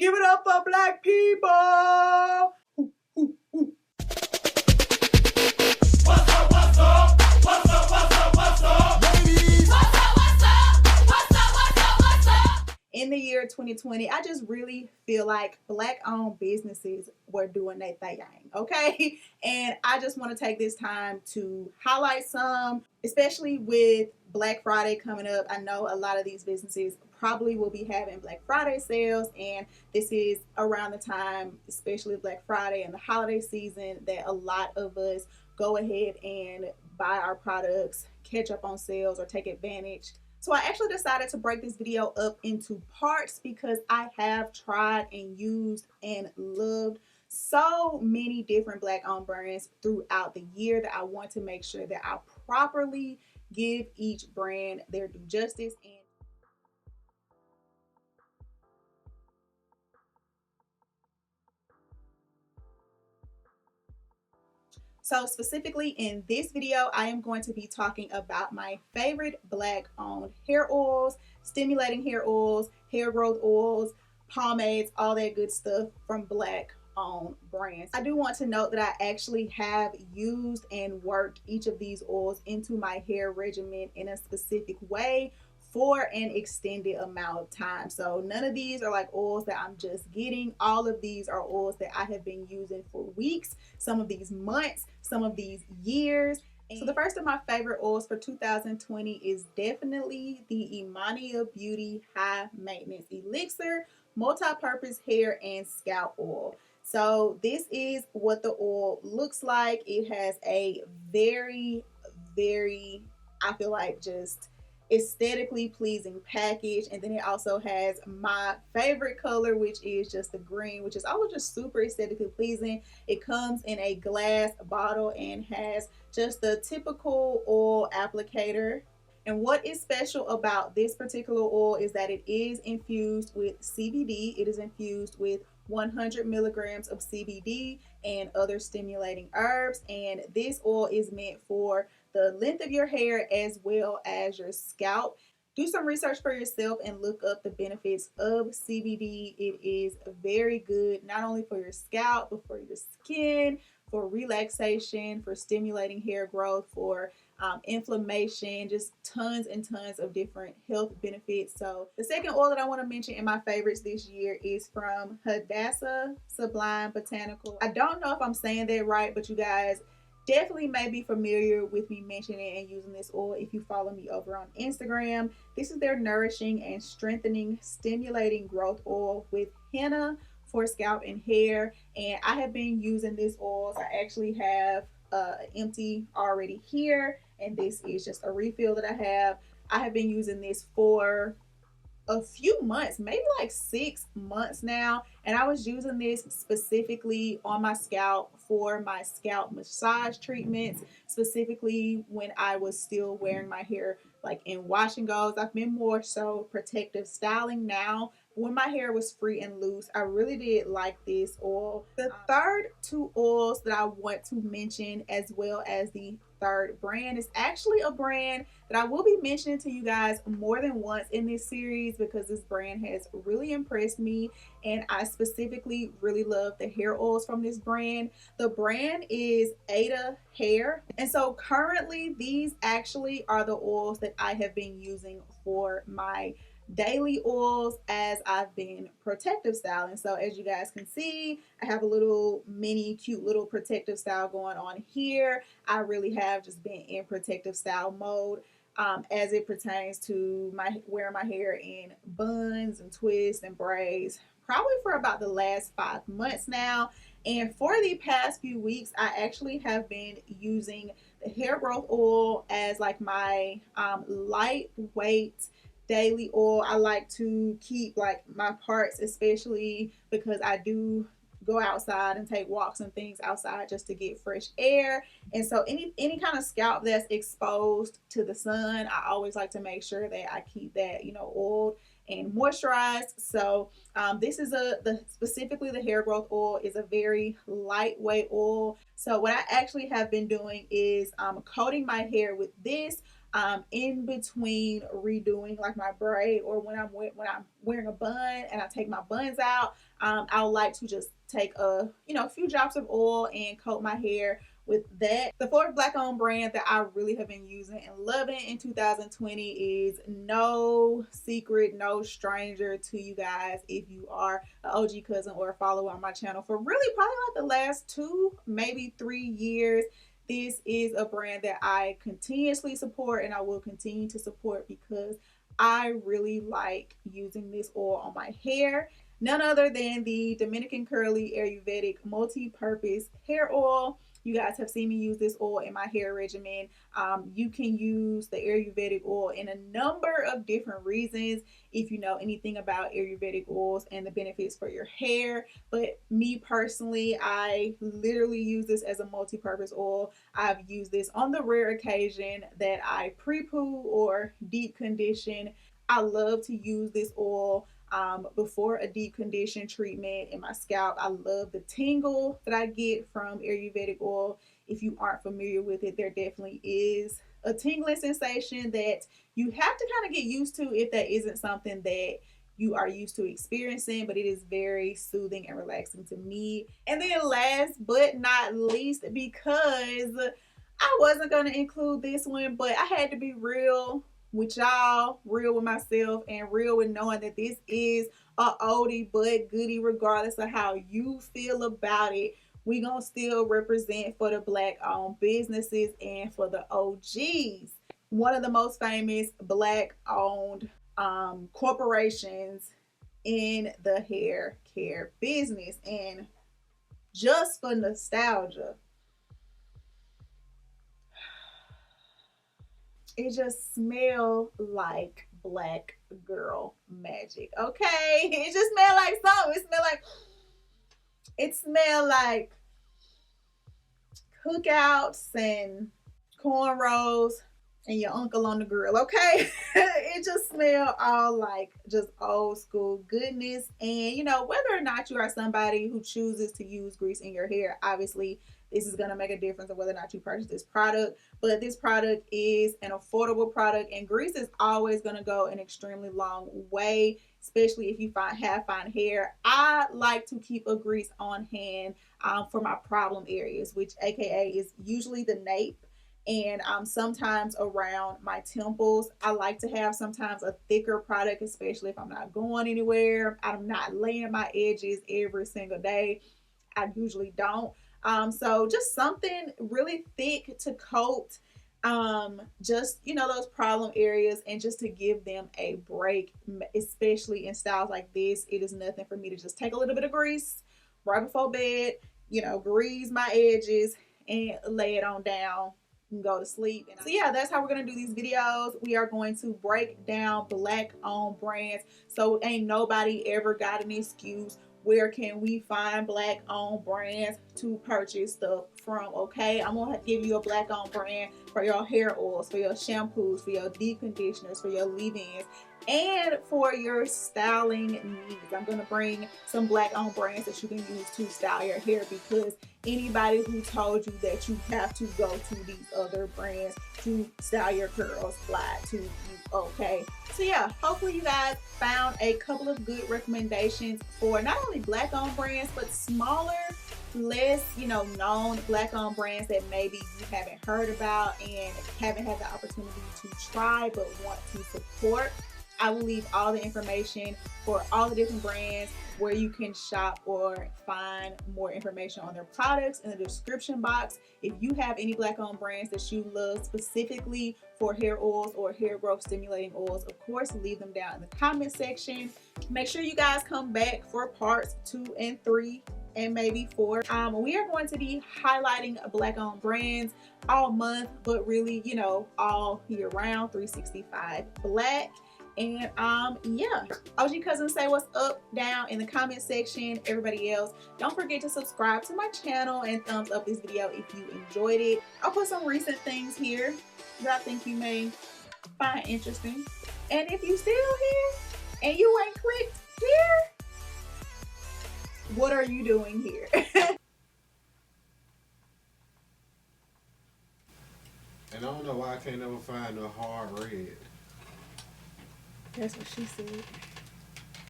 Give it up for black people. Ooh, ooh, ooh. What's up, what's up? What's up, what's up, what's up? Ladies! What's up, what's up? What's up, what's up, what's up? In the year 2020, I just really feel like black-owned businesses were doing their thing, okay? And I just want to take this time to highlight some, especially with Black Friday coming up. I know a lot of these businesses probably will be having Black Friday sales, and this is around the time, especially Black Friday and the holiday season, that a lot of us go ahead and buy our products, catch up on sales, or take advantage. So I actually decided to break this video up into parts because I have tried and used and loved so many different black-owned brands throughout the year that I want to make sure that I properly give each brand their due justice. And so specifically in this video, I am going to be talking about my favorite black-owned hair oils, stimulating hair oils, hair growth oils, pomades, all that good stuff from black-owned brands. I do want to note that I actually have used and worked each of these oils into my hair regimen in a specific way for an extended amount of time. So none of these are like oils that I'm just getting. All of these are oils that I have been using for weeks, some of these months, some of these years. So the first of my favorite oils for 2020 is definitely the Amania Beauty High Maintenance Elixir Multi-Purpose Hair and Scalp Oil. So this is what the oil looks like. It has a very, I feel like just aesthetically pleasing package, and then it also has my favorite color, which is just the green, which is always just super aesthetically pleasing. It comes in a glass bottle and has just the typical oil applicator. And what is special about this particular oil is that it is infused with CBD. It is infused with 100 milligrams of CBD and other stimulating herbs, and this oil is meant for the length of your hair as well as your scalp. Do some research for yourself and look up the benefits of CBD. It is very good not only for your scalp but for your skin, for relaxation, for stimulating hair growth, for inflammation, just tons and tons of different health benefits. So the second oil that I want to mention in my favorites this year is from Hadassah, Sublime, Botanical. I don't know if I'm saying that right, but you guys definitely may be familiar with me mentioning and using this oil if you follow me over on Instagram. This is their nourishing and strengthening stimulating growth oil with henna for scalp and hair, and I have been using this oil. I actually have empty already here, and this is just a refill that I have. I have been using this for a few months, maybe like 6 months now, and I was using this specifically on my scalp for my scalp massage treatments, specifically when I was still wearing my hair like in wash and goes. I've been more so protective styling now. When my hair was free and loose, I really did like this oil. The third two oils that I want to mention, as well as the third brand, is actually a brand that I will be mentioning to you guys more than once in this series because this brand has really impressed me, and I specifically really love the hair oils from this brand. The brand is Ada Hair, and so currently these actually are the oils that I have been using for my daily oils as I've been protective styling. So as you guys can see, I have a little mini cute little protective style going on here. I really have just been in protective style mode as it pertains to my wearing my hair in buns and twists and braids, probably for about the last 5 months now. And for the past few weeks, I actually have been using the hair growth oil as like my lightweight daily oil. I like to keep like my parts, especially because I do go outside and take walks and things outside just to get fresh air. And so any kind of scalp that's exposed to the sun, I always like to make sure that I keep that, you know, oiled and moisturized. So this is specifically the hair growth oil is a very lightweight oil. So what I actually have been doing is coating my hair with this in between redoing like my braid, or when I'm wearing a bun and I take my buns out, I would like to just take a few drops of oil and coat my hair with that. The fourth black owned brand that I really have been using and loving in 2020 is no secret, no stranger to you guys if you are an OG cousin or a follower on my channel for really probably like the last 2, maybe 3 years. This is a brand that I continuously support and I will continue to support because I really like using this oil on my hair. None other than the Dominican Curly Ayurvedic Multi-Purpose Hair Oil. You guys have seen me use this oil in my hair regimen. You can use the Ayurvedic oil in a number of different reasons if you know anything about Ayurvedic oils and the benefits for your hair. But me personally, I literally use this as a multi-purpose oil. I've used this on the rare occasion that I pre-poo or deep condition. I love to use this oil before a deep condition treatment in my scalp. I love the tingle that I get from Ayurvedic oil. If you aren't familiar with it, there definitely is a tingling sensation that you have to kind of get used to if that isn't something that you are used to experiencing, but it is very soothing and relaxing to me. And then last but not least, because I wasn't going to include this one, but I had to be real with y'all, real with myself, and real with knowing that this is a oldie but goodie regardless of how you feel about it. We gonna still represent for the black owned businesses and for the OGs. One of the most famous black owned corporations in the hair care business. And just for nostalgia, it just smells like black girl magic. Okay, it just smells like something. It smells like cookouts and cornrows and your uncle on the grill. Okay, it just smells all like just old school goodness. And whether or not you are somebody who chooses to use grease in your hair, obviously this is going to make a difference of whether or not you purchase this product. But this product is an affordable product, and grease is always going to go an extremely long way, especially if you have fine hair. I like to keep a grease on hand for my problem areas, which aka is usually the nape and sometimes around my temples. I like to have sometimes a thicker product, especially if I'm not going anywhere. I'm not laying my edges every single day. I usually don't. So just something really thick to coat just those problem areas and just to give them a break, especially in styles like this. It is nothing for me to just take a little bit of grease right before bed, grease my edges and lay it on down and go to sleep. And so yeah, that's how we're gonna do these videos. We are going to break down black owned brands so ain't nobody ever got an excuse. Where can we find black owned brands to purchase stuff from? Okay, I'm gonna give you a black owned brand for your hair oils, for your shampoos, for your deep conditioners, for your leave-ins, and for your styling needs. I'm gonna bring some black owned brands that you can use to style your hair, because anybody who told you that you have to go to these other brands to style your curls lied to you. Okay, so yeah, hopefully you guys found a couple of good recommendations for not only black owned brands but smaller, less known black owned brands that maybe you haven't heard about and haven't had the opportunity to try but want to support. I will leave all the information for all the different brands, where you can shop or find more information on their products in the description box. If you have any black owned brands that you love specifically for hair oils or hair growth stimulating oils, of course leave them down in the comment section. Make sure you guys come back for parts 2 and 3 and maybe 4. We are going to be highlighting black owned brands all month, but really all year round, 365 black. And yeah, OG cousins, say what's up down in the comment section. Everybody else, don't forget to subscribe to my channel and thumbs up this video if you enjoyed it. I'll put some recent things here that I think you may find interesting. And if you still here and you ain't clicked here, what are you doing here? And I don't know why I can't never find a hard red. That's what she said.